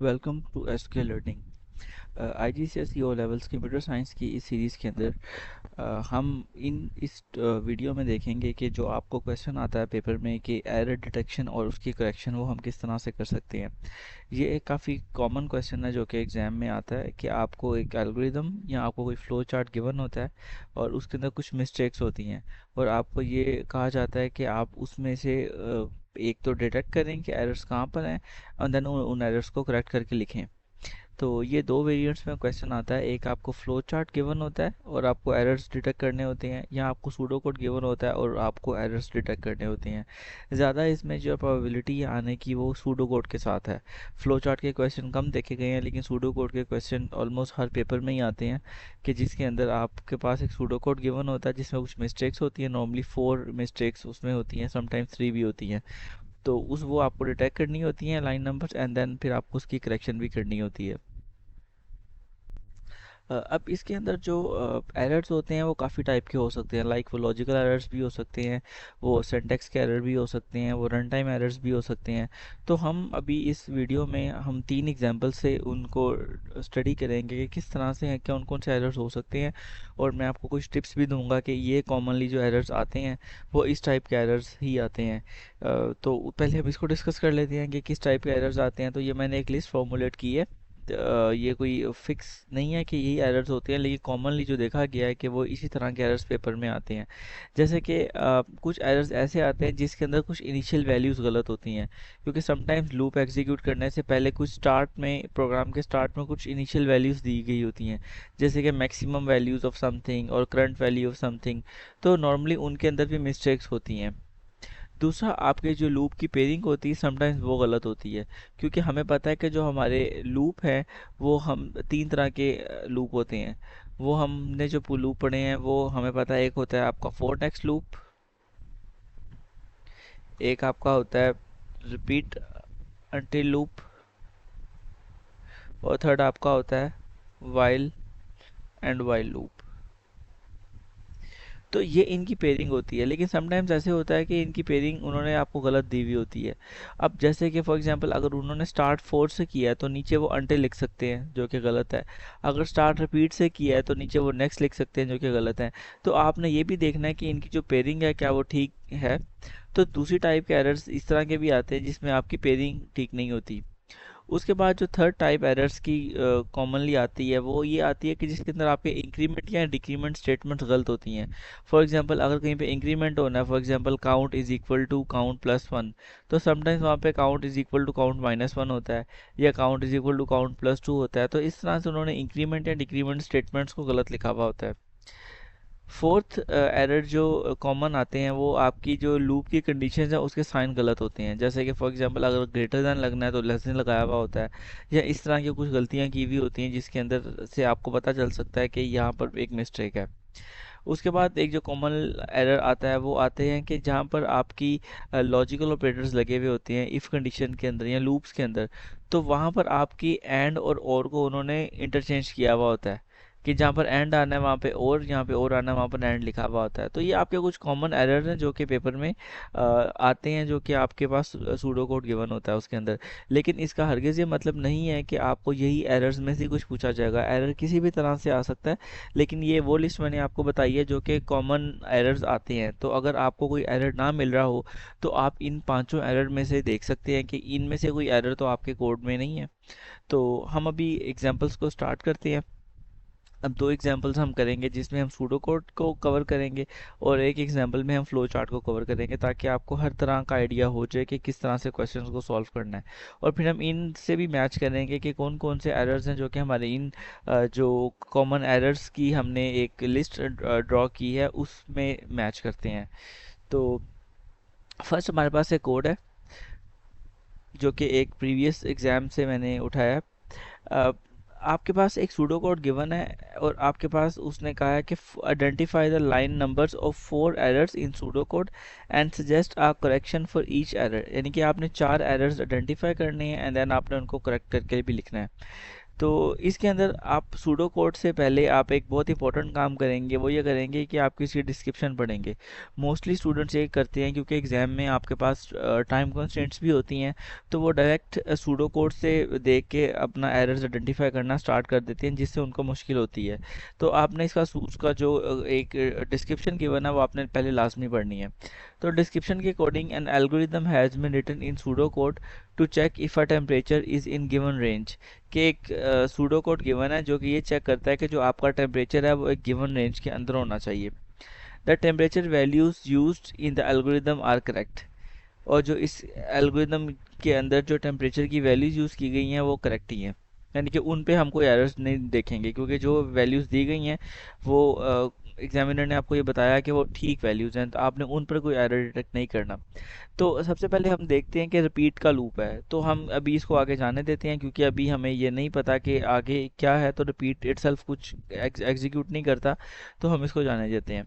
Welcome to SK learning. IGCSE O levels computer science की इस series के अंदर हम इस वीडियो में देखेंगे कि जो आपको क्वेश्चन आता है पेपर में कि एरर डिटेक्शन और उसकी करेक्शन वो हम किस तरह से कर सकते हैं। ये एक काफ़ी कॉमन क्वेश्चन है जो कि एग्ज़ाम में आता है कि आपको एक एल्गोरिदम या आपको कोई फ्लो चार्ट गिवन होता है और उसके अंदर कुछ मिस्टेक्स होती हैं और आपको ये कहा जाता है कि आप उसमें से एक तो डिटेक्ट करें कि एरर्स कहाँ पर हैं और देन उन एरर्स को करेक्ट करके लिखें। तो ये दो वेरिएंट्स में क्वेश्चन आता है, एक आपको फ्लो चार्ट गिवन होता है और आपको एरर्स डिटेक्ट करने होते हैं, या आपको सूडो कोड गिवन होता है और आपको एरर्स डिटेक्ट करने होते हैं। ज़्यादा इसमें जो प्रोबेबिलिटी आने की वो सूडो कोड के साथ है। फ्लो चार्ट के क्वेश्चन कम देखे गए हैं लेकिन सूडो कोड के क्वेश्चन ऑलमोस्ट हर पेपर में ही आते हैं कि जिसके अंदर आपके पास एक सूडो कोड गिवन होता है जिसमें कुछ मिस्टेक्स होती हैं, नॉर्मली 4 मिस्टेक्स उसमें होती हैं, समटाइम्स 3 भी होती हैं। तो उस वो आपको डिटेक्ट करनी होती हैं लाइन नंबर्स एंड देन फिर आपको उसकी करेक्शन भी करनी होती है। अब इसके अंदर जो एरर्स होते हैं वो काफ़ी टाइप के हो सकते हैं, लाइक वो लॉजिकल एरर्स भी हो सकते हैं, वो सिंटैक्स के एरर भी हो सकते हैं, वो रन टाइम एरर्स भी हो सकते हैं। तो हम अभी इस वीडियो में हम 3 एग्जांपल से उनको स्टडी करेंगे कि किस तरह से हैं, क्या कौन से एरर्स हो सकते हैं, और मैं आपको कुछ टिप्स भी दूंगा कि ये कॉमनली जो एरर्स आते हैं वो इस टाइप के एरर्स ही आते हैं। तो पहले हम इसको डिस्कस कर लेते हैं कि किस टाइप के एरर्स आते हैं। तो ये मैंने एक लिस्ट फॉर्मुलेट की है। ये कोई फिक्स नहीं है कि यही एरर्स होते हैं लेकिन कॉमनली जो देखा गया है कि वो इसी तरह के एरर्स पेपर में आते हैं। जैसे कि कुछ एरर्स ऐसे आते हैं जिसके अंदर कुछ इनिशियल वैल्यूज़ गलत होती हैं, क्योंकि समटाइम्स लूप एग्जीक्यूट करने से पहले कुछ स्टार्ट में प्रोग्राम के स्टार्ट में कुछ इनिशियल वैल्यूज़ दी गई होती हैं, जैसे कि मैक्सिमम वैल्यूज़ ऑफ समथिंग और करंट वैल्यू ऑफ समथिंग। तो नॉर्मली उनके अंदर भी मिस्टेक्स होती हैं। दूसरा, आपके जो लूप की पेयरिंग होती है समटाइम्स वो गलत होती है, क्योंकि हमें पता है कि जो हमारे लूप हैं वो हम 3 तरह के लूप होते हैं। वो हमने जो लूप पढ़े हैं वो हमें पता है, एक होता है आपका फोर नेक्स्ट लूप, एक आपका होता है रिपीट अंटिल लूप, और थर्ड आपका होता है वाइल एंड वाइल लूप। तो ये इनकी पेयरिंग होती है, लेकिन समटाइम्स ऐसे होता है कि इनकी पेयरिंग उन्होंने आपको गलत दी हुई होती है। अब जैसे कि फॉर एग्जांपल अगर उन्होंने स्टार्ट 4 से किया है तो नीचे वो अनटिल लिख सकते हैं जो कि गलत है। अगर स्टार्ट रिपीट से किया है तो नीचे वो नेक्स्ट लिख सकते हैं जो कि गलत है। तो आपने ये भी देखना है कि इनकी जो पेयरिंग है क्या वो ठीक है। तो दूसरी टाइप के एरर्स इस तरह के भी आते हैं जिसमें आपकी पेयरिंग ठीक नहीं होती। उसके बाद जो थर्ड टाइप एरर्स की कॉमनली आती है वो ये आती है कि जिसके अंदर आपके इंक्रीमेंट या डिक्रीमेंट स्टेटमेंट्स गलत होती हैं। फॉर एग्जांपल अगर कहीं पे इंक्रीमेंट होना है, for example count is equal to count plus one, तो समटाइम्स वहाँ पे count is equal to count minus one होता है, या count is equal to count plus two होता है। तो इस तरह से उन्होंने इंक्रीमेंट या डिक्रीमेंट स्टेटमेंट्स को गलत लिखा हुआ होता है। फोर्थ एरर जो कॉमन आते हैं वो आपकी जो लूप की कंडीशन है उसके साइन गलत होते हैं, जैसे कि फॉर एग्जांपल अगर ग्रेटर देन लगना है तो लेस देन लगाया हुआ होता है, या इस तरह की कुछ गलतियां की हुई होती हैं जिसके अंदर से आपको पता चल सकता है कि यहाँ पर एक मिस्टेक है। उसके बाद एक जो कॉमन एरर आता है वो आते हैं कि जहाँ पर आपकी लॉजिकल ऑपरेटर्स लगे हुए होते हैं इफ़ कंडीशन के अंदर या लूप्स के अंदर, तो वहाँ पर आपकी एंड और को उन्होंने इंटरचेंज किया हुआ होता है, कि जहाँ पर एंड आना है वहाँ पे और, जहाँ पे और आना है वहाँ पर एंड लिखा हुआ होता है। तो ये आपके कुछ कॉमन एरर हैं जो कि पेपर में आते हैं, जो कि आपके पास सूडो कोड गिवन होता है उसके अंदर। लेकिन इसका हरगिज़ ये मतलब नहीं है कि आपको यही एरर्स में से कुछ पूछा जाएगा, एरर किसी भी तरह से आ सकता है। लेकिन ये वो लिस्ट मैंने आपको बताई है जो कि कॉमन एरर्स आते हैं। तो अगर आपको कोई एरर ना मिल रहा हो तो आप इन पांचों एरर में से देख सकते हैं कि इनमें से कोई एरर तो आपके कोड में नहीं है। तो हम अभी एग्जांपल्स को स्टार्ट करते हैं। अब दो एग्जांपल्स हम करेंगे जिसमें हम सूडो कोड को कवर करेंगे और एक एग्जांपल में हम फ्लो चार्ट को कवर करेंगे, ताकि आपको हर तरह का आइडिया हो जाए कि किस तरह से क्वेश्चंस को सॉल्व करना है। और फिर हम इन से भी मैच करेंगे कि कौन कौन से एरर्स हैं जो कि हमारे इन जो कॉमन एरर्स की हमने एक लिस्ट ड्रॉ की है उसमें मैच करते हैं। तो फर्स्ट हमारे पास एक कोड है जो कि एक प्रीवियस एग्जाम से मैंने उठाया है। अ, आपके पास एक सूडो कोड गिवन है और आपके पास उसने कहा है कि identify the line numbers of 4 errors in pseudo code and suggest a correction for each error, यानी कि आपने 4 एरर्स आइडेंटिफाई करने हैं एंड देन आपने उनको करेक्ट करके भी लिखना है। तो इसके अंदर आप सूडो कोड से पहले आप एक बहुत इंपॉर्टेंट काम करेंगे, वो ये करेंगे कि आप किसी डिस्क्रिप्शन पढ़ेंगे। मोस्टली स्टूडेंट्स ये करते हैं क्योंकि एग्ज़ाम में आपके पास टाइम कंस्ट्रेंट्स भी होती हैं, तो वो डायरेक्ट सूडो कोड से देख के अपना एरर्स आइडेंटिफाई करना स्टार्ट कर देते हैं, जिससे उनको मुश्किल होती है। तो आपने उसका जो एक डिस्क्रिप्शन गिवन है वो आपने पहले लाजमी पढ़नी है। तो डिस्क्रिप्शन के according an algorithm has been written in pseudo code to check if a temperature is in given range, कि एक सूडो कोड गिवन है जो कि ये चेक करता है कि जो आपका टेम्परेचर है वो एक गिवन रेंज के अंदर होना चाहिए। The temperature values used in the algorithm are correct, और जो इस एल्गोरिदम के अंदर जो टेम्परेचर की वैल्यूज यूज़ की गई हैं वो करेक्ट ही हैं, यानी कि उन पे हम कोई एरर्स नहीं देखेंगे, क्योंकि जो वैल्यूज़ दी गई हैं वो एग्जामिनर ने आपको ये बताया कि वो ठीक वैल्यूज़ हैं, तो आपने उन पर कोई एरर डिटेक्ट नहीं करना। तो सबसे पहले हम देखते हैं कि रिपीट का लूप है, तो हम अभी इसको आगे जाने देते हैं, क्योंकि अभी हमें ये नहीं पता कि आगे क्या है, तो रिपीट इटसेल्फ कुछ एग्जीक्यूट नहीं करता, तो हम इसको जाने देते हैं।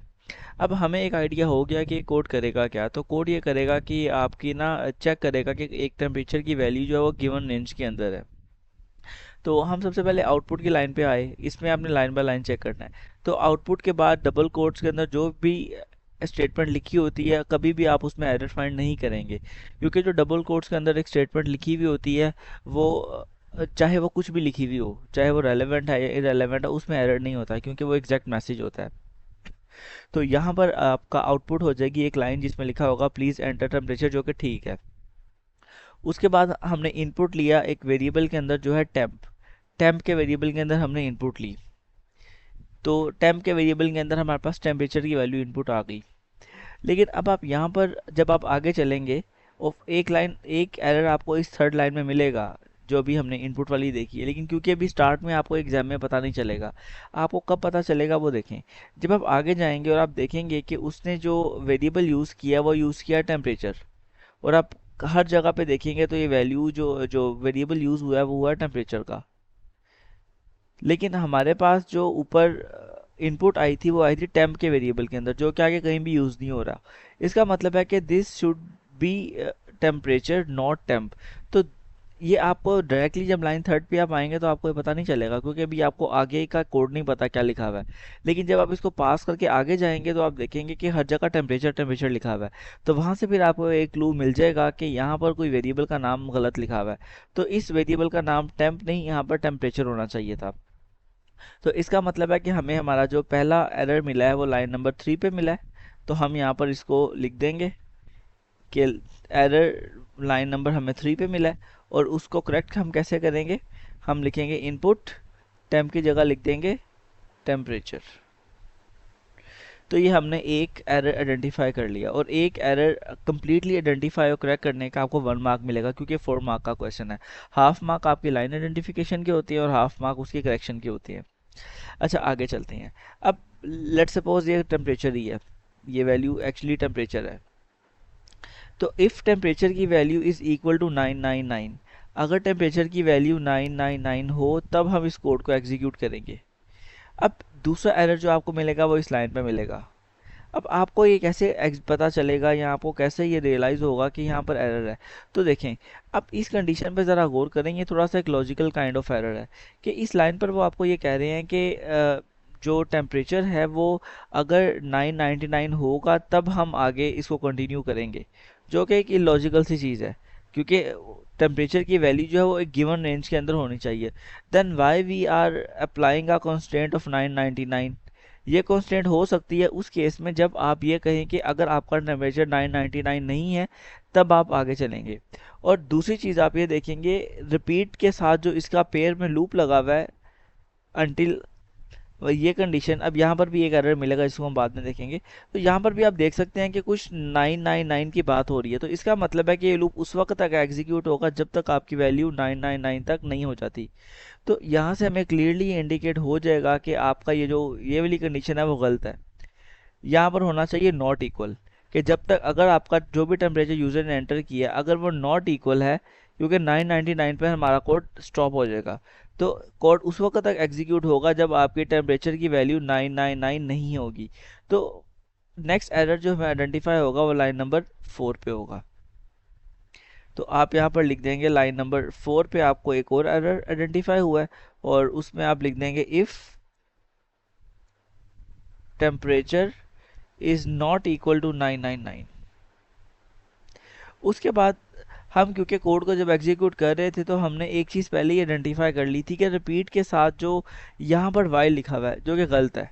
अब हमें एक आइडिया हो गया कि कोड करेगा क्या। तो कोड ये करेगा कि आपकी ना चेक करेगा कि एक टेम्परेचर की वैल्यू जो है वो गिवन रेंज के अंदर है। तो हम सबसे पहले आउटपुट की लाइन पे आए, इसमें आपने लाइन बाय लाइन चेक करना है। तो आउटपुट के बाद डबल कोट्स के अंदर जो भी स्टेटमेंट लिखी होती है, कभी भी आप उसमें एरर फाइंड नहीं करेंगे, क्योंकि जो डबल कोट्स के अंदर एक स्टेटमेंट लिखी हुई होती है वो चाहे वो कुछ भी लिखी हुई हो, चाहे वो रेलेवेंट है या इरेलेवेंट है, उसमें एरर नहीं होता, क्योंकि वो एग्जैक्ट मैसेज होता है। तो यहाँ पर आपका आउटपुट हो जाएगी एक लाइन जिसमें लिखा होगा प्लीज़ एंटर टेम्परेचर, जो कि ठीक है। उसके बाद हमने इनपुट लिया एक वेरिएबल के अंदर जो है टेम्प, टेम्प के वेरिएबल के अंदर हमने इनपुट ली। तो टेम्प के वेरिएबल के अंदर हमारे पास टेम्परेचर की वैल्यू इनपुट आ गई। लेकिन अब आप यहाँ पर जब आप आगे चलेंगे और एक एरर आपको इस थर्ड लाइन में मिलेगा जो अभी हमने इनपुट वाली देखी है, लेकिन क्योंकि अभी स्टार्ट में आपको एग्जाम में पता नहीं चलेगा, आपको कब पता चलेगा वो देखें। जब आप आगे जाएंगे और आप देखेंगे कि उसने जो वेरिएबल यूज़ किया वो यूज़ किया टेम्परेचर, और आप हर जगह पे देखेंगे तो ये वैल्यू जो जो वेरिएबल यूज़ हुआ है वो हुआ है टेम्परेचर का। लेकिन हमारे पास जो ऊपर इनपुट आई थी वो आई थी टेम्प के वेरिएबल के अंदर, जो कि आगे कहीं भी यूज़ नहीं हो रहा। इसका मतलब है कि this should be temperature not temp. तो ये आपको डायरेक्टली जब लाइन थर्ड पे आप आएंगे तो आपको ये पता नहीं चलेगा, क्योंकि अभी आपको आगे का कोड नहीं पता क्या लिखा हुआ है। लेकिन जब आप इसको पास करके आगे जाएंगे तो आप देखेंगे कि हर जगह टेम्परेचर टेम्परेचर लिखा हुआ है, तो वहाँ से फिर आपको एक क्लू मिल जाएगा कि यहाँ पर कोई वेरिएबल का नाम गलत लिखा हुआ है। तो इस वेरिएबल का नाम टेम्प नहीं, यहाँ पर टेम्परेचर होना चाहिए था। तो इसका मतलब है कि हमें हमारा जो पहला एरर मिला है वो लाइन नंबर 3 पे मिला है। तो हम यहाँ पर इसको लिख देंगे कि एरर लाइन नंबर हमें 3 पे मिला है, और उसको करेक्ट हम कैसे करेंगे, हम लिखेंगे इनपुट टेम्प की जगह लिख देंगे टेम्परेचर। तो ये हमने एक एरर आइडेंटिफाई कर लिया, और एक एरर कम्प्लीटली आइडेंटिफाई और करेक्ट करने का आपको 1 मार्क मिलेगा, क्योंकि 4 मार्क का क्वेश्चन है। हाफ मार्क आपकी लाइन आइडेंटिफिकेशन की होती है और हाफ मार्क उसकी करेक्शन की होती है। अच्छा, आगे चलते हैं। अब लेट सपोज ये टेम्परेचर ही है, ये वैल्यू एक्चुअली टेम्परेचर है। तो इफ़ टेम्परेचर की वैल्यू इज़ इक्वल टू 999, अगर टेम्परेचर की वैल्यू 999 हो तब हम इस कोड को एग्जीक्यूट करेंगे। अब दूसरा एरर जो आपको मिलेगा वो इस लाइन पे मिलेगा। अब आपको ये कैसे पता चलेगा या आपको कैसे ये रियलाइज़ होगा कि यहाँ पर एरर है। तो देखें, अब इस कंडीशन पे ज़रा गौर करें, ये थोड़ा सा एक लॉजिकल काइंड ऑफ एरर है कि इस लाइन पर वो आपको ये कह रहे हैं कि जो टेम्परेचर है वो अगर 999 होगा तब हम आगे इसको कंटिन्यू करेंगे, जो कि एक इलॉजिकल सी चीज़ है, क्योंकि टेम्परेचर की वैल्यू जो है वो एक गिवन रेंज के अंदर होनी चाहिए। Then why we are applying a constant of 999। ये कॉन्स्टेंट हो सकती है उस केस में जब आप ये कहें कि अगर आपका टेम्परेचर 999 नहीं है तब आप आगे चलेंगे। और दूसरी चीज़ आप ये देखेंगे, रिपीट के साथ जो इसका पेयर में लूप लगा हुआ है अनटिल ये कंडीशन, अब यहाँ पर भी एक एरर मिलेगा जिसको हम बाद में देखेंगे। तो यहाँ पर भी आप देख सकते हैं कि कुछ 999 की बात हो रही है, तो इसका मतलब है कि ये लूप उस वक्त तक एग्जीक्यूट होगा जब तक आपकी वैल्यू 999 तक नहीं हो जाती। तो यहाँ से हमें क्लियरली इंडिकेट हो जाएगा कि आपका ये वाली कंडीशन है वो गलत है। यहाँ पर होना चाहिए नॉट इक्वल, कि जब तक अगर आपका जो भी टेम्परेचर यूज़र ने एंटर किया अगर वो नॉट इक्वल है, क्योंकि 999 पर हमारा कोड स्टॉप हो जाएगा। तो कोड उस वक्त तक एग्जीक्यूट होगा जब आपकी टेम्परेचर की वैल्यू 999 नहीं होगी। तो नेक्स्ट एरर जो हमें आइडेंटिफाई होगा वो लाइन नंबर 4 पे होगा। तो आप यहाँ पर लिख देंगे लाइन नंबर 4 पे आपको एक और एरर आइडेंटिफाई हुआ है, और उसमें आप लिख देंगे if temperature is not equal to 999। उसके बाद हम क्योंकि कोड को जब एग्जीक्यूट कर रहे थे तो हमने एक चीज़ पहले ही आइडेंटिफाई कर ली थी कि रिपीट के साथ जो यहाँ पर वाइल लिखा हुआ है जो कि गलत है,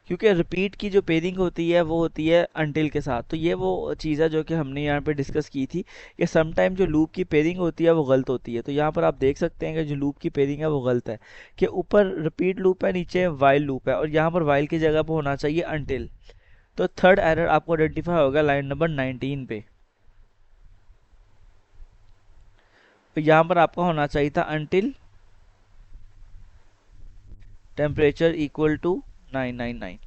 क्योंकि रिपीट की जो पेयरिंग होती है वो होती है अनटिल के साथ। तो ये वो चीज़ है जो कि हमने यहाँ पे डिस्कस की थी कि समटाइम जो लूप की पेयरिंग होती है वो गलत होती है। तो यहाँ पर आप देख सकते हैं कि जो लूप की पेयरिंग है वो गलत है, कि ऊपर रिपीट लूप है, नीचे वाइल लूप है, और यहाँ पर वाइल की जगह पर होना चाहिए अनटिल। तो थर्ड एरर आपको आइडेंटिफाई होगा लाइन नंबर 19 पे। तो यहाँ पर आपका होना चाहिए था अनटिल टेम्परेचर इक्वल टू 999।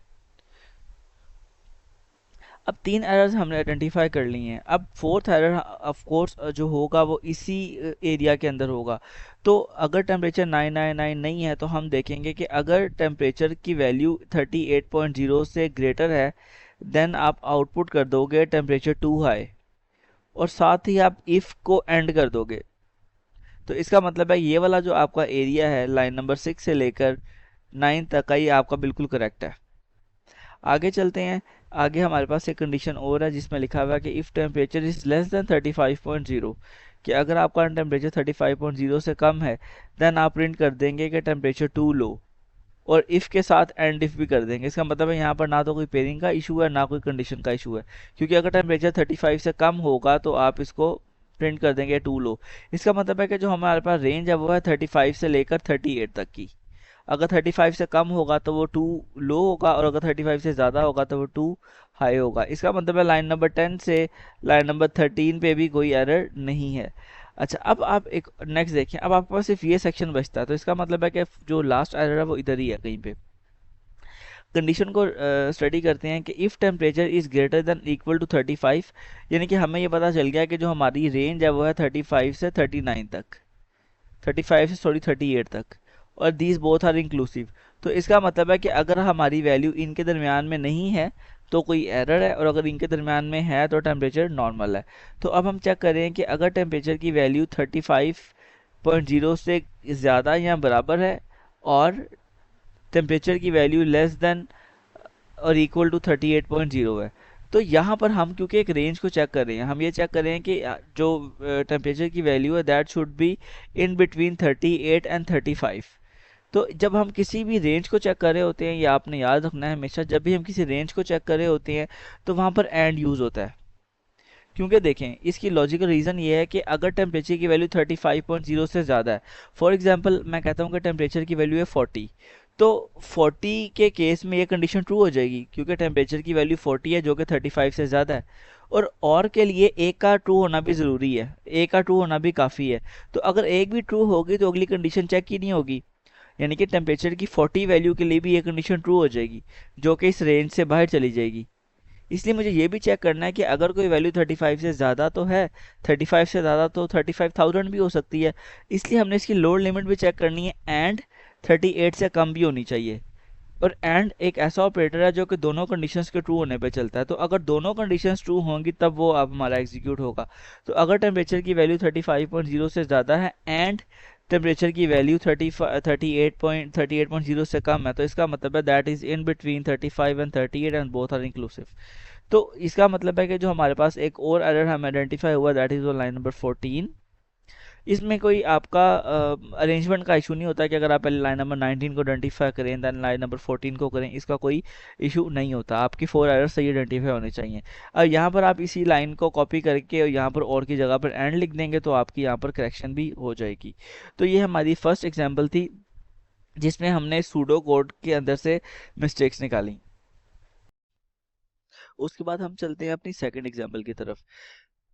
अब 3 एरर्स हमने आइडेंटिफाई कर ली हैं। अब फोर्थ एरर ऑफ कोर्स जो होगा वो इसी एरिया के अंदर होगा। तो अगर टेम्परेचर 999 नहीं है तो हम देखेंगे कि अगर टेम्परेचर की वैल्यू 38.0 से ग्रेटर है देन आप आउटपुट कर दोगे टेम्परेचर टू हाई, और साथ ही आप इफ़ को एंड कर दोगे। तो इसका मतलब है ये वाला जो आपका एरिया है लाइन नंबर 6 से लेकर 9 तक का, ये आपका बिल्कुल करेक्ट है। आगे चलते हैं। आगे हमारे पास एक कंडीशन और है जिसमें लिखा हुआ है कि if temperature is less than 35.0, कि अगर आपका टेम्परेचर 35.0 से कम है देन आप प्रिंट कर देंगे कि टेम्परेचर टू लो, और इफ़ के साथ एंड इफ़ भी कर देंगे। इसका मतलब है यहाँ पर ना तो कोई पेयरिंग का इशू है ना कोई कंडीशन का इशू है, क्योंकि अगर टेम्परेचर 35 से कम होगा तो आप इसको प्रिंट कर देंगे टू लो। इसका मतलब है कि जो हमारे पास रेंज है वो है 35 से लेकर 38 तक की। अगर 35 से कम होगा तो वो टू लो होगा, और अगर 35 से ज़्यादा होगा तो वो टू हाई होगा। इसका मतलब है लाइन नंबर 10 से लाइन नंबर 13 पे भी कोई एरर नहीं है। अच्छा, अब आप एक नेक्स्ट देखें। अब आपके पास सिर्फ ये सेक्शन बचता है, तो इसका मतलब है कि जो लास्ट एरर है वो इधर ही है कहीं पे। कंडीशन को स्टडी करते हैं कि if temperature is greater than equal to 35, यानी कि हमें ये पता चल गया कि जो हमारी रेंज है वो है 35 से 39 तक, 35 से सॉरी 38 तक, और दीज बोथ आर इंक्लूसिव। तो इसका मतलब है कि अगर हमारी वैल्यू इनके दरमियान में नहीं है तो कोई एरर है, और अगर इनके दरमियान में है तो टेम्परेचर नॉर्मल है। तो अब हम चेक करें कि अगर टेम्परेचर की वैल्यू 35.0 से ज़्यादा या बराबर है और टेम्परेचर की वैल्यू लेस देन और इक्वल टू 38.0 है, तो यहाँ पर हम क्योंकि एक रेंज को चेक कर रहे हैं, हम ये चेक कर रहे हैं कि जो टेम्परेचर की वैल्यू है that should be in between 38 and 35। तो जब हम किसी भी रेंज को चेक कर रहे होते हैं, या आपने याद रखना है हमेशा जब भी हम किसी रेंज को चेक कर रहे होते हैं तो वहाँ पर एंड यूज़ होता है। क्योंकि देखें इसकी लॉजिकल रीज़न ये है कि अगर टेम्परेचर की वैल्यू 35.0 से ज़्यादा है, फॉर एग्जांपल मैं कहता हूँ कि टेम्परेचर की वैल्यू है 40, तो 40 के केस में ये कंडीशन ट्रू हो जाएगी क्योंकि टेम्परेचर की वैल्यू 40 है जो कि 35 से ज़्यादा है। और के लिए एक का ट्रू होना भी ज़रूरी है, एक का ट्रू होना भी काफ़ी है। तो अगर एक भी ट्रू होगी तो अगली कंडीशन चेक ही नहीं होगी, यानी कि टेम्परेचर की 40 वैल्यू के लिए भी ये कंडीशन ट्रू हो जाएगी जो कि इस रेंज से बाहर चली जाएगी। इसलिए मुझे ये भी चेक करना है कि अगर कोई वैल्यू 35 से ज़्यादा तो है, 35 से ज़्यादा तो 35,000 भी हो सकती है, इसलिए हमने इसकी लोड लिमिट भी चेक करनी है एंड 38 से कम भी होनी चाहिए। और एंड एक ऐसा ऑपरेटर है जो कि दोनों कंडीशंस के ट्रू होने पे चलता है, तो अगर दोनों कंडीशंस ट्रू होंगी तब वो अब हमारा एग्जीक्यूट होगा। तो अगर टेम्परेचर की वैल्यू 35.0 से ज़्यादा है एंड टेम्परेचर की वैल्यू 38.0 से कम है, तो इसका मतलब है that is in between 35 and 38 and both are inclusive. तो इसका मतलब है कि जो हमारे पास एक और एरर हमें आइडेंटिफाई हुआ that is on line number 14। इसमें कोई आपका अरेंजमेंट का इशू नहीं होता कि अगर आप पहले लाइन नंबर 19 को आइडेंटिफाई करें दैन लाइन नंबर 14 को करें, इसका कोई इशू नहीं होता। आपकी 4 एरर्स सही आइडेंटिफाई होने चाहिए। अब यहाँ पर आप इसी लाइन को कॉपी करके और यहाँ पर और की जगह पर एंड लिख देंगे तो आपकी यहाँ पर करेक्शन भी हो जाएगी। तो ये हमारी फर्स्ट एग्जाम्पल थी जिसमें हमने सूडो कोड के अंदर से मिस्टेक्स निकाली। उसके बाद हम चलते हैं अपनी सेकंड एग्जाम्पल की तरफ।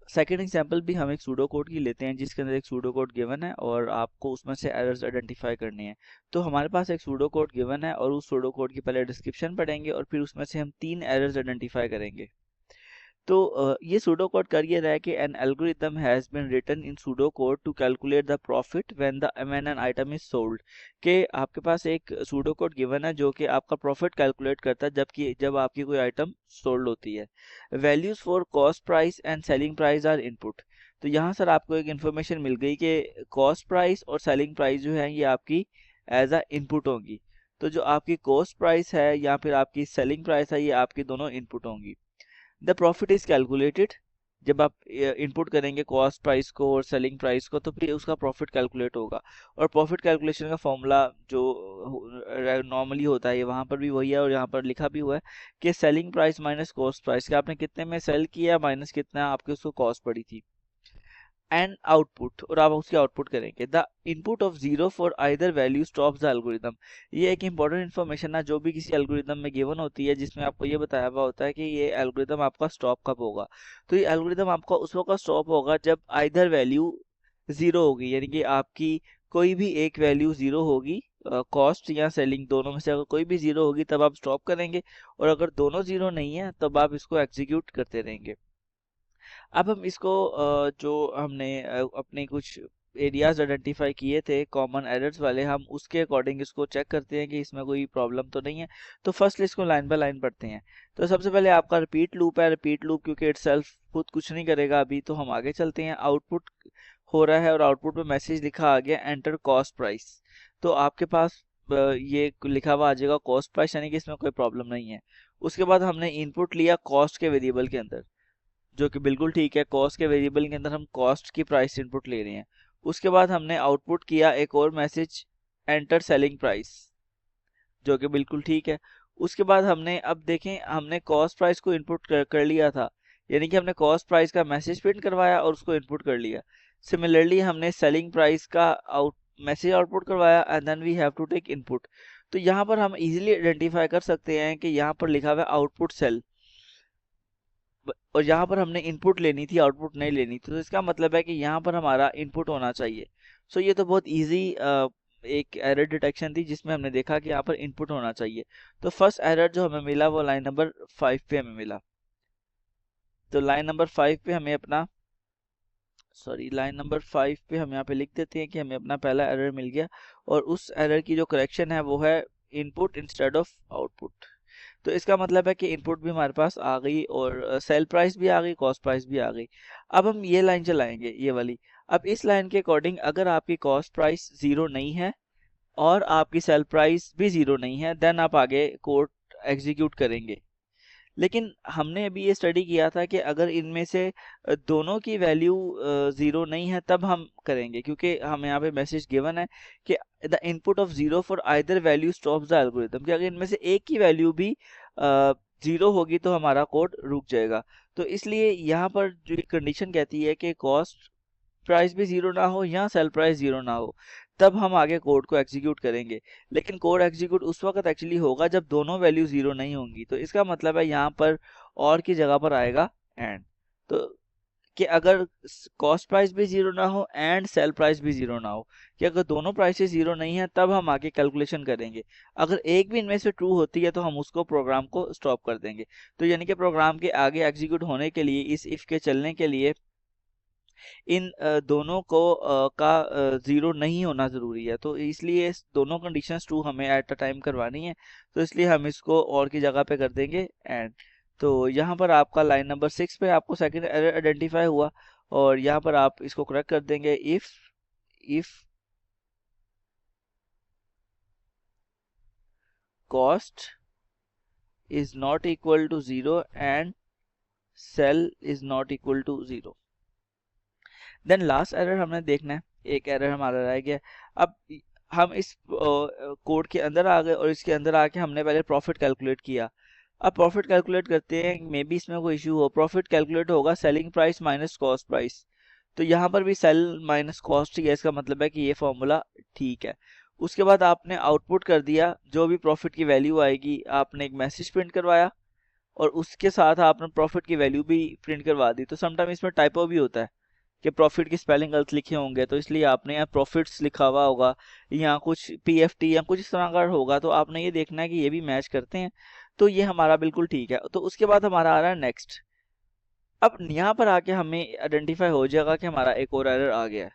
सेकंड एग्जाम्पल भी हम एक सूडो कोड की लेते हैं जिसके अंदर एक सूडो कोड गिवन है और आपको उसमें से एरर्स आइडेंटिफाई करने हैं। तो हमारे पास एक सूडो कोड गिवन है और उस सूडो कोड की पहले डिस्क्रिप्शन पढ़ेंगे और फिर उसमें से हम 3 एरर्स आइडेंटिफाई करेंगे। तो ये सूडो कोड कर ये रहा है कि an algorithm has been written in pseudo code to calculate the profit when an item is sold. कि आपके पास एक सूडो कोड गिवन है जो कि आपका प्रॉफिट कैलकुलेट करता है जब आपकी कोई आइटम सोल्ड होती है। Values for cost price and selling price are input. तो यहाँ सर आपको एक इन्फॉर्मेशन मिल गई कि कॉस्ट प्राइस और सेलिंग प्राइस जो है ये आपकी एज अ इनपुट होंगी। तो जो आपकी कॉस्ट प्राइस है या फिर आपकी सेलिंग प्राइस है ये आपकी दोनों इनपुट होंगी। द प्रॉफिट इज कैलकुलेटेड, जब आप इनपुट करेंगे कॉस्ट प्राइस को और सेलिंग प्राइस को तो फिर उसका प्रॉफिट कैलकुलेट होगा। और प्रॉफिट कैलकुलेशन का फॉर्मूला जो नॉर्मली होता है ये वहाँ पर भी वही है और यहाँ पर लिखा भी हुआ है कि selling price minus cost price, कि आपने कितने में सेल किया माइनस कितना आपके उसको कॉस्ट पड़ी थी, एंड आउटपुट, और आप उसकी आउटपुट करेंगे। The input of zero for either value stops the algorithm. ये एक इंपॉर्टेंट इन्फॉर्मेशन है जो भी किसी एल्गोरिदम में गिवन होती है, जिसमें आपको ये बताया हुआ होता है कि ये एल्गोरिदम आपका स्टॉप कब होगा। तो ये एल्गोरिदम आपका उस वक्त स्टॉप होगा जब आइदर वैल्यू जीरो होगी, यानी कि आपकी कोई भी एक वैल्यू जीरो होगी, कॉस्ट या सेलिंग दोनों में से अगर कोई भी जीरो होगी तब आप स्टॉप करेंगे, और अगर दोनों जीरो नहीं है तब आप इसको एग्जीक्यूट करते रहेंगे। अब हम इसको जो हमने अपने कुछ एरियाज आइडेंटिफाई किए थे कॉमन एरर्स वाले, हम उसके अकॉर्डिंग इसको चेक करते हैं कि इसमें कोई प्रॉब्लम तो नहीं है। तो फर्स्ट इसको लाइन बाय लाइन पढ़ते हैं। तो सबसे पहले आपका रिपीट लूप है। रिपीट लूप क्योंकि इटसेल्फ खुद कुछ नहीं करेगा अभी, तो हम आगे चलते हैं। आउटपुट हो रहा है और आउटपुट में मैसेज लिखा आ गया एंटर कॉस्ट प्राइस। तो आपके पास ये लिखा हुआ आ जाएगा कॉस्ट प्राइस, यानी कि इसमें कोई प्रॉब्लम नहीं है। उसके बाद हमने इनपुट लिया कॉस्ट के वेरिएबल के अंदर, जो कि बिल्कुल ठीक है। कॉस्ट के वेरिएबल के अंदर हम कॉस्ट की प्राइस इनपुट ले रहे हैं। उसके बाद हमने आउटपुट किया एक और मैसेज एंटर सेलिंग प्राइस, जो कि बिल्कुल ठीक है। उसके बाद हमने, अब देखें, हमने कॉस्ट प्राइस को इनपुट कर लिया था, यानी कि हमने कॉस्ट प्राइस का मैसेज प्रिंट करवाया और उसको इनपुट कर लिया। सिमिलरली हमने सेलिंग प्राइस का मैसेज आउटपुट करवाया and then we have to take input. तो यहाँ पर हम इजीली आइडेंटिफाई कर सकते हैं कि यहाँ पर लिखा हुआ है आउटपुट सेल, और यहाँ पर हमने इनपुट लेनी थी आउटपुट नहीं लेनी थी। तो इसका मतलब है कि यहाँ पर हमारा इनपुट होना चाहिए। सो ये तो बहुत इजी एक एरर डिटेक्शन थी जिसमें हमने देखा कि यहाँ पर इनपुट होना चाहिए। तो फर्स्ट एरर जो हमें मिला वो लाइन नंबर 5 पे हमें मिला। तो लाइन नंबर 5 पे हमें अपना लाइन नंबर 5 पे हम यहाँ पे लिख देते हैं कि हमें अपना पहला एरर मिल गया, और उस एरर की जो करेक्शन है वो है इनपुट इंस्टेड ऑफ आउटपुट। तो इसका मतलब है कि इनपुट भी हमारे पास आ गई और सेल प्राइस भी आ गई, कॉस्ट प्राइस भी आ गई। अब हम ये लाइन चलाएंगे, ये वाली। अब इस लाइन के अकॉर्डिंग अगर आपकी कॉस्ट प्राइस जीरो नहीं है और आपकी सेल प्राइस भी जीरो नहीं है, देन आप आगे कोड एग्जीक्यूट करेंगे। लेकिन हमने अभी ये स्टडी किया था कि अगर इनमें से दोनों की वैल्यू जीरो नहीं है तब हम करेंगे, क्योंकि हमें यहाँ पे मैसेज गिवन है कि the input of zero for either value stops the algorithm, कि अगर इनमें से एक की वैल्यू भी जीरो होगी तो हमारा कोड रुक जाएगा। तो इसलिए यहाँ पर जो कंडीशन कहती है कि कॉस्ट प्राइस भी जीरो ना हो या सेल प्राइस जीरो ना हो, तब हम आगे कोड को एग्जीक्यूट करेंगे। लेकिन कोड एग्जीक्यूट उस वक्त एक्चुअली होगा जब दोनों वैल्यू जीरो नहीं होंगी। तो इसका मतलब है यहाँ पर और की जगह पर आएगा एंड। तो कि अगर कॉस्ट प्राइस भी जीरो ना हो एंड सेल प्राइस भी जीरो ना हो, कि अगर दोनों प्राइसेस जीरो नहीं है तब हम आगे कैलकुलेशन करेंगे। अगर एक भी इनमें से ट्रू होती है तो हम उसको प्रोग्राम को स्टॉप कर देंगे। तो यानी कि प्रोग्राम के आगे एग्जीक्यूट होने के लिए, इस इफ के चलने के लिए, इन दोनों को का जीरो नहीं होना ज़रूरी है। तो इसलिए दोनों कंडीशंस ट्रू हमें एट अ टाइम करवानी है, तो इसलिए हम इसको और की जगह पे कर देंगे एंड। तो यहाँ पर आपका लाइन नंबर 6 पे आपको सेकंड एरर आइडेंटिफाई हुआ, और यहाँ पर आप इसको करेक्ट कर देंगे। If cost is not equal to zero and sell is not equal to zero. Then last error हमने देखना है, एक एरर हमारा रह गया। अब हम इस कोड के अंदर आ गए और इसके अंदर आके हमने पहले प्रॉफिट कैलकुलेट किया। अब प्रॉफिट कैलकुलेट करते हैं, मे बी इसमें कोई इशू हो। प्रॉफिट कैलकुलेट होगा selling price minus cost price. तो यहाँ पर भी सेल माइनस कॉस्ट ही है, इसका मतलब है कि ये फॉर्मूला ठीक है। उसके बाद आपने आउटपुट कर दिया, जो भी प्रॉफिट की वैल्यू आएगी आपने एक मैसेज प्रिंट करवाया, और उसके साथ आपने प्रॉफिट की वैल्यू भी प्रिंट करवा दी। तो समटाइम इसमें टाइपो भी होता है कि प्रॉफिट की स्पेलिंग गलत लिखे होंगे, तो इसलिए आपने यहाँ प्रॉफिट्स लिखा हुआ होगा या कुछ पीएफटी या कुछ इस तरह का होगा। तो आपने ये देखना है कि ये भी मैच करते हैं। तो ये हमारा बिल्कुल ठीक है। तो उसके बाद हमारा आ रहा है नेक्स्ट। अब यहाँ पर आके हमें आइडेंटिफाई हो जाएगा कि हमारा एक और एरर आ गया है,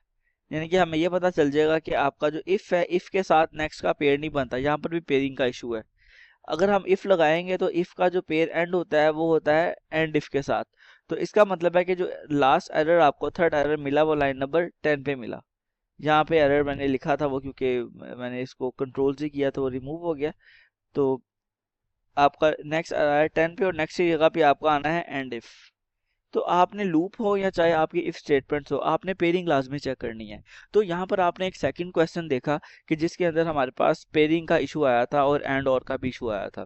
यानी कि हमें ये पता चल जाएगा कि आपका जो इफ है, इफ के साथ नेक्स्ट का पेयर नहीं बनता। यहाँ पर भी पेयरिंग का इशू है। अगर हम इफ लगाएंगे तो इफ का जो पेयर एंड होता है वो होता है एंड इफ के साथ। तो इसका मतलब है कि जो लास्ट एरर आपको थर्ड एरर मिला वो लाइन नंबर 10 पे मिला। यहाँ पे एरर मैंने लिखा था वो क्योंकि मैंने इसको कंट्रोल से किया तो वो रिमूव हो गया। तो आपका नेक्स्ट आ रहा है 10 पे और नेक्स्ट की जगह पे आपका आना है एंड इफ। तो आपने लूप हो या चाहे आपकी इफ स्टेटमेंट्स हो, आपने पेयरिंग लाजमी चेक करनी है। तो यहाँ पर आपने एक सेकंड क्वेश्चन देखा कि जिसके अंदर हमारे पास पेयरिंग का इशू आया था और एंड और का भी इशू आया था।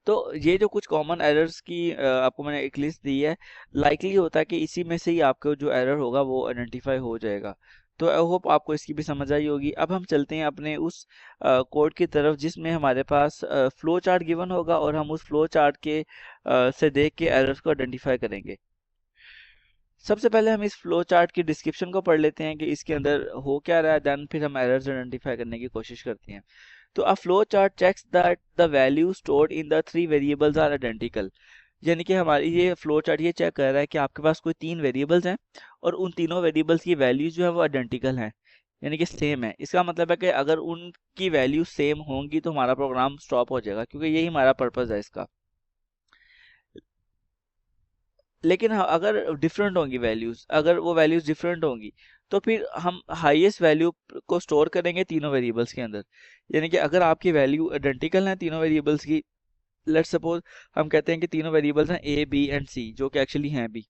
तो ये जो कुछ कॉमन एरर्स की आपको मैंने एक लिस्ट दी है, लाइकली होता है कि इसी में से ही आपको जो एरर होगा वो आइडेंटिफाई हो जाएगा। तो आई होप आपको इसकी भी समझ आई होगी। अब हम चलते हैं अपने उस कोड की तरफ जिसमें हमारे पास फ्लो चार्ट गिवन होगा और हम उस फ्लो चार्ट के से देख के एरर्स को आइडेंटिफाई करेंगे। सबसे पहले हम इस फ्लो चार्ट की डिस्क्रिप्शन को पढ़ लेते हैं कि इसके अंदर हो क्या रहा है, देन फिर हम एरर्स आइडेंटिफाई करने की कोशिश करते हैं। तो a flow chart checks that the value stored in the three variables are identical. यानी कि हमारी ये फ्लो चार्ट ये चेक कर रहा है कि आपके पास कोई तीन वेरिएबल्स हैं और उन तीनों वेरिएबल्स की वैल्यूज जो है वो आइडेंटिकल हैं, यानी कि सेम है। इसका मतलब है कि अगर उनकी वैल्यू सेम होंगी तो हमारा प्रोग्राम स्टॉप हो जाएगा, क्योंकि यही हमारा पर्पज़ है इसका। लेकिन अगर डिफरेंट होंगी वैल्यूज, अगर वो वैल्यूज डिफरेंट होंगी तो फिर हम हाईएस्ट वैल्यू को स्टोर करेंगे तीनों वेरिएबल्स के अंदर। यानी कि अगर आपकी वैल्यू आइडेंटिकल है तीनों वेरिएबल्स की, लेट्स सपोज हम कहते हैं कि तीनों वेरिएबल्स हैं ए बी एंड सी, जो कि एक्चुअली हैं बी।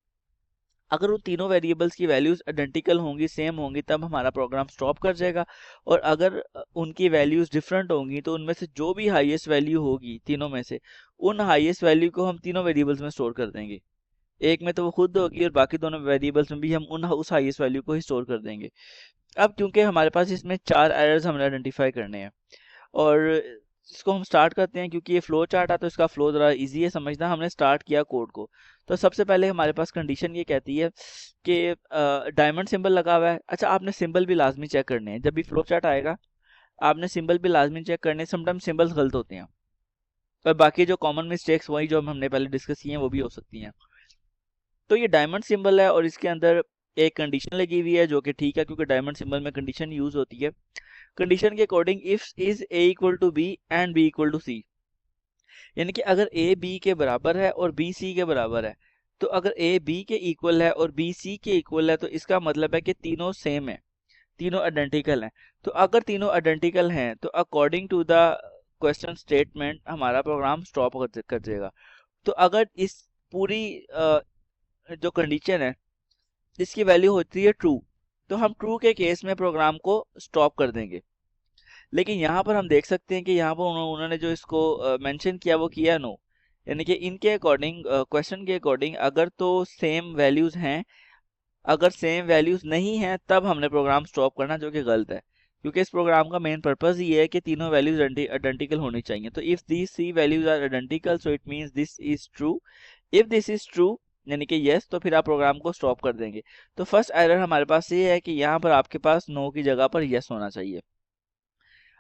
अगर उन तीनों वेरिएबल्स की वैल्यूज आइडेंटिकल होंगी, सेम होंगी, तब हमारा प्रोग्राम स्टॉप कर जाएगा। और अगर उनकी वैल्यूज डिफरेंट होंगी तो उनमें से जो भी हाईएस्ट वैल्यू होगी तीनों में से, उन हाईएस्ट वैल्यू को हम तीनों वेरिएबल्स में स्टोर कर देंगे। एक में तो वो खुद होगी और बाकी दोनों वेरिएबल्स में भी हम उन उस हाईएस्ट वैल्यू को ही स्टोर कर देंगे। अब क्योंकि हमारे पास इसमें चार एरर्स हमने आइडेंटिफाई करने हैं और इसको हम स्टार्ट करते हैं। क्योंकि ये फ्लो चार्ट है तो इसका फ्लो ज़रा इजी है समझना। हमने स्टार्ट किया कोड को, तो सबसे पहले हमारे पास कंडीशन ये कहती है कि डायमंड सिंबल लगा हुआ है। अच्छा, आपने सिंबल भी लाजमी चेक करने हैं। जब भी फ्लो चार्ट आएगा आपने सिंबल भी लाजमी चेक करने हैं। समटाइम सिंबल्स गलत होते हैं और बाकी जो कॉमन मिस्टेक्स वही जो हमने पहले डिस्कस किए हैं वो भी हो सकती हैं। तो ये डायमंड सिंबल है और इसके अंदर एक कंडीशन लगी हुई है, जो कि ठीक है क्योंकि डायमंड सिंबल में कंडीशन यूज होती है। कंडीशन के according if is A equal to B and B equal to C, यानी कि अगर ए बी के बराबर है और बी सी के बराबर है, तो अगर ए बी के इक्वल है और बी सी के इक्वल है तो इसका मतलब है कि तीनों सेम है, तीनों आइडेंटिकल हैं। तो अगर तीनों आइडेंटिकल हैं तो according to the question statement हमारा प्रोग्राम स्टॉप कर देगा। तो अगर इस पूरी जो कंडीशन है इसकी वैल्यू होती है ट्रू, तो हम ट्रू के केस में प्रोग्राम को स्टॉप कर देंगे। लेकिन यहाँ पर हम देख सकते हैं कि यहाँ पर उन्होंने जो इसको मेंशन किया वो किया नो, यानी कि इनके अकॉर्डिंग क्वेश्चन के अकॉर्डिंग अगर तो सेम वैल्यूज हैं, अगर सेम वैल्यूज नहीं हैं तब हमने प्रोग्राम स्टॉप करना, जो कि गलत है। क्योंकि इस प्रोग्राम का मेन पर्पस ये है कि तीनों वैल्यूज आइडेंटिकल होनी चाहिए। तो if these C values are identical so it means this is true. If this is true यानी कि यस, तो फिर आप प्रोग्राम को स्टॉप कर देंगे। तो फर्स्ट एरर हमारे पास ये है कि यहाँ पर आपके पास नो की जगह पर यस होना चाहिए।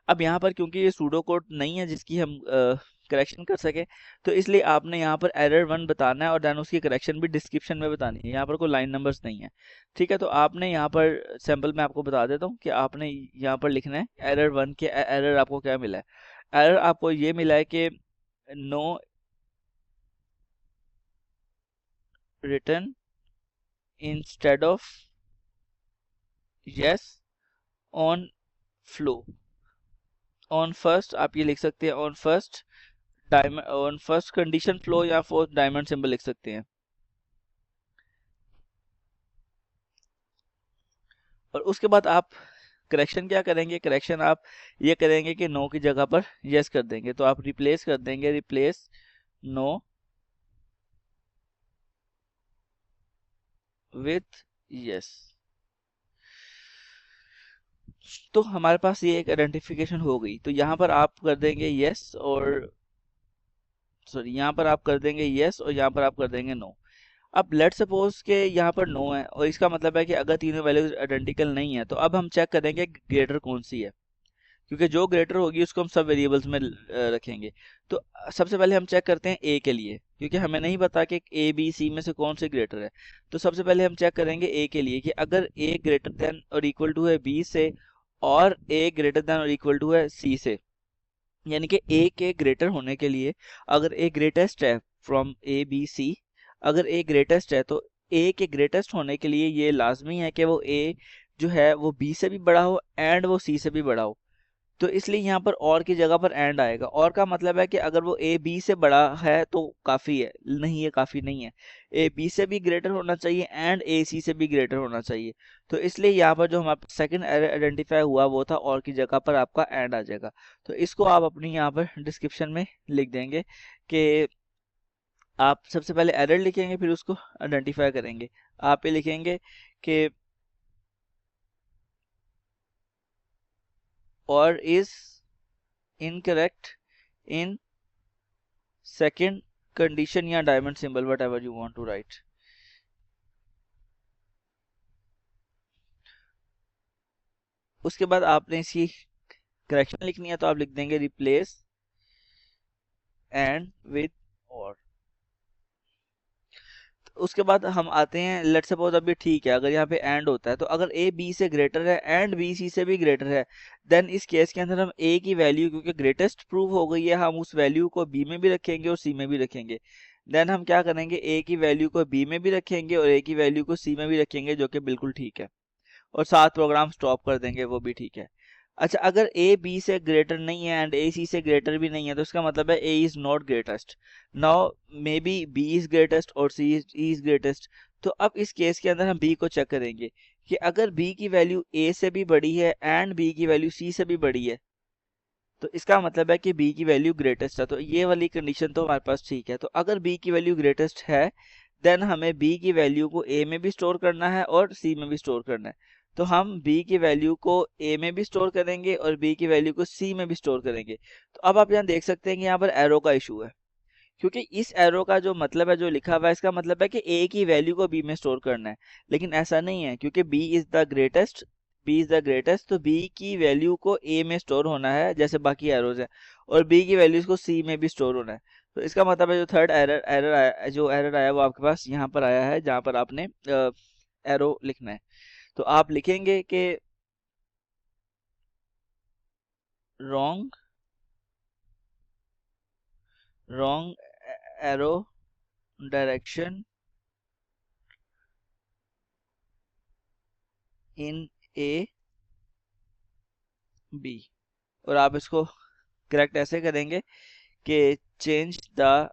अब यहाँ पर क्योंकि ये सूडो कोड नहीं है जिसकी हम करेक्शन कर सके, तो इसलिए आपने यहाँ पर एरर 1 बताना है और देन उसकी करेक्शन भी डिस्क्रिप्शन में बतानी है। यहाँ पर कोई लाइन नंबर्स नहीं है, ठीक है। तो आपने यहाँ पर सैम्पल में आपको बता देता हूँ कि आपने यहाँ पर लिखना है एरर 1 के एरर आपको क्या मिला है। एरर आपको ये मिला है कि no return instead of yes on flow. On first आप ये लिख सकते हैं, on first diamond, on first condition flow या फोर्थ डायमंड सिंबल लिख सकते हैं। और उसके बाद आप करेक्शन क्या करेंगे, करेक्शन आप ये करेंगे कि नो की जगह पर यस कर देंगे। तो आप रिप्लेस कर देंगे, रिप्लेस नो विथ यस। तो हमारे पास ये एक आइडेंटिफिकेशन हो गई। तो यहाँ पर आप कर देंगे यस और सॉरी यहाँ पर आप कर देंगे यस और यहाँ पर आप कर देंगे नो। अब लेट सपोज के यहाँ पर नो है और इसका मतलब है कि अगर तीनों वैल्यूज आइडेंटिकल नहीं है तो अब हम चेक करेंगे ग्रेटर कौन सी है, क्योंकि जो ग्रेटर होगी उसको हम सब वेरिएबल्स में रखेंगे। तो सबसे पहले हम चेक करते हैं ए के लिए, क्योंकि हमें नहीं पता कि ए बी सी में से कौन से ग्रेटर है। तो सबसे पहले हम चेक करेंगे ए के लिए कि अगर ए ग्रेटर देन और इक्वल टू है बी से और ए ग्रेटर देन और इक्वल टू है सी से, यानी कि ए के ग्रेटर होने के लिए अगर ए ग्रेटेस्ट है फ्रॉम ए बी सी, अगर ए ग्रेटेस्ट है तो ए के ग्रेटेस्ट होने के लिए ये लाजमी है कि वो ए जो है वो बी से भी बड़ा हो एंड वो सी से भी बड़ा हो। तो इसलिए यहाँ पर और की जगह पर एंड आएगा। और का मतलब है कि अगर वो ए बी से बड़ा है तो काफ़ी है, नहीं है काफ़ी नहीं है। ए बी से भी ग्रेटर होना चाहिए एंड ए सी से भी ग्रेटर होना चाहिए। तो इसलिए यहाँ पर जो हमारा सेकंड एरर आइडेंटिफाई हुआ वो था और की जगह पर आपका एंड आ जाएगा। तो इसको आप अपनी यहाँ पर डिस्क्रिप्शन में लिख देंगे कि आप सबसे पहले एरर लिखेंगे फिर उसको आइडेंटिफाई करेंगे। आप ये लिखेंगे कि और is incorrect in second condition या diamond symbol whatever you want to write. उसके बाद आपने इसकी करेक्शन लिखनी है तो आप लिख देंगे रिप्लेस एंड विद और। उसके बाद हम आते हैं, लेट सपोज अभी ठीक है अगर यहाँ पे एंड होता है तो अगर ए बी से ग्रेटर है एंड बी सी से भी ग्रेटर है, देन इस केस के अंदर हम ए की वैल्यू क्योंकि ग्रेटेस्ट प्रूव हो गई है हम उस वैल्यू को बी में भी रखेंगे और सी में भी रखेंगे। देन हम क्या करेंगे, ए की वैल्यू को बी में भी रखेंगे और ए की वैल्यू को सी में भी रखेंगे जो कि बिल्कुल ठीक है, और साथ प्रोग्राम स्टॉप कर देंगे वो भी ठीक है। अच्छा अगर ए बी से ग्रेटर नहीं है एंड ए सी से ग्रेटर भी नहीं है तो इसका मतलब है A is not greatest. Now maybe B is greatest और सी इज ग्रेटेस्ट। तो अब इस केस के अंदर हम बी को चेक करेंगे कि अगर बी की वैल्यू ए से भी बड़ी है एंड बी की वैल्यू सी से भी बड़ी है तो इसका मतलब है कि बी की वैल्यू ग्रेटेस्ट है। तो ये वाली कंडीशन तो हमारे पास ठीक है। तो अगर बी की वैल्यू ग्रेटेस्ट है देन हमें बी की वैल्यू को ए में भी स्टोर करना है और सी में भी स्टोर करना है। तो हम b की वैल्यू को a में भी स्टोर करेंगे और b की वैल्यू को c में भी स्टोर करेंगे। तो अब आप यहाँ देख सकते हैं कि यहाँ पर एरो का इशू है, क्योंकि इस एरो का जो मतलब है जो लिखा हुआ है इसका मतलब है कि a की वैल्यू को b में स्टोर करना है, लेकिन ऐसा नहीं है क्योंकि b इज द ग्रेटेस्ट तो b की वैल्यू को a में स्टोर होना है जैसे बाकी एरोज है, और b की वैल्यूज को c में भी स्टोर होना है। तो इसका मतलब है जो थर्ड एरर आया वो आपके पास यहाँ पर आया है जहाँ पर आपने एरो लिखना है। तो आप लिखेंगे कि wrong arrow direction in A B. और आप इसको करेक्ट ऐसे करेंगे कि चेंज द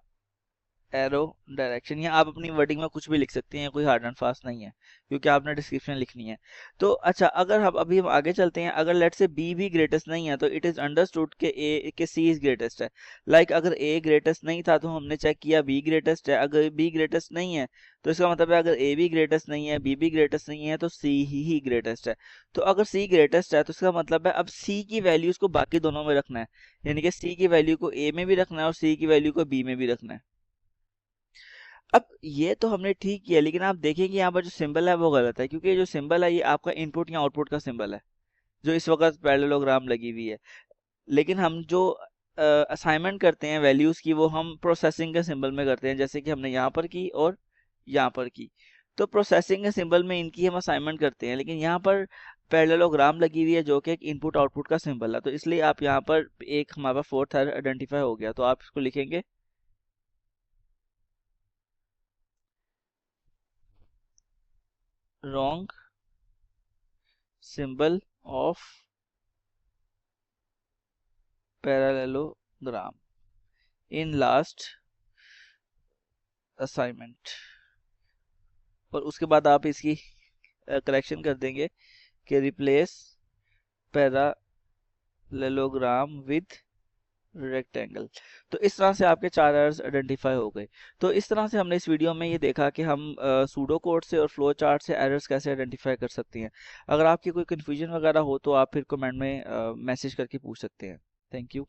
एरो डायरेक्शन, या आप अपनी वर्डिंग में कुछ भी लिख सकते हैं, कोई हार्ड एंड फास्ट नहीं है क्योंकि आपने डिस्क्रिप्शन लिखनी है। तो अच्छा अगर हम अभी हम आगे चलते हैं, अगर लेट से बी भी ग्रेटेस्ट नहीं है तो इट इज अंडरस्टूड के ए के सी इज ग्रेटेस्ट है। लाइक अगर ए ग्रेटेस्ट नहीं था तो हमने चेक किया बी ग्रेटेस्ट है, अगर बी ग्रेटेस्ट नहीं है तो इसका मतलब है अगर ए भी ग्रेटेस्ट नहीं है बी भी ग्रेटेस्ट नहीं है तो सी ही ग्रेटेस्ट है। तो अगर सी ग्रेटेस्ट है तो इसका मतलब है अब सी की वैल्यूज को बाकी दोनों में रखना है, यानी कि सी की वैल्यू को ए में भी रखना है और सी की वैल्यू को बी में भी रखना है। अब ये तो हमने ठीक किया लेकिन आप देखेंगे यहाँ पर जो सिंबल है वो गलत है, क्योंकि जो सिंबल है ये आपका इनपुट या आउटपुट का सिंबल है जो इस वक्त पैरेललोग्राम लगी हुई है। लेकिन हम जो असाइनमेंट करते हैं वैल्यूज की वो हम प्रोसेसिंग के सिंबल में करते हैं, जैसे कि हमने यहाँ पर की और यहाँ पर की। तो प्रोसेसिंग के सिंबल में इनकी हम असाइनमेंट करते हैं, लेकिन यहाँ पर पैरेललोग्राम लगी हुई है जो कि एक इनपुट आउटपुट का सिंबल है। तो इसलिए आप यहाँ पर एक हमारा फोर्थ आइडेंटिफाई हो गया। तो आप इसको लिखेंगे wrong symbol of parallelogram in last assignment. और उसके बाद आप इसकी करेक्शन कर देंगे कि रिप्लेस पैरेललोग्राम विद रेक्टेंगल। तो इस तरह से आपके 4 एरर्स आइडेंटिफाई हो गए। तो इस तरह से हमने इस वीडियो में ये देखा कि हम सूडो कोड से और फ्लो चार्ट से एरर्स कैसे आइडेंटिफाई कर सकते हैं। अगर आपकी कोई कन्फ्यूजन वगैरह हो तो आप फिर कमेंट में मैसेज करके पूछ सकते हैं। Thank you.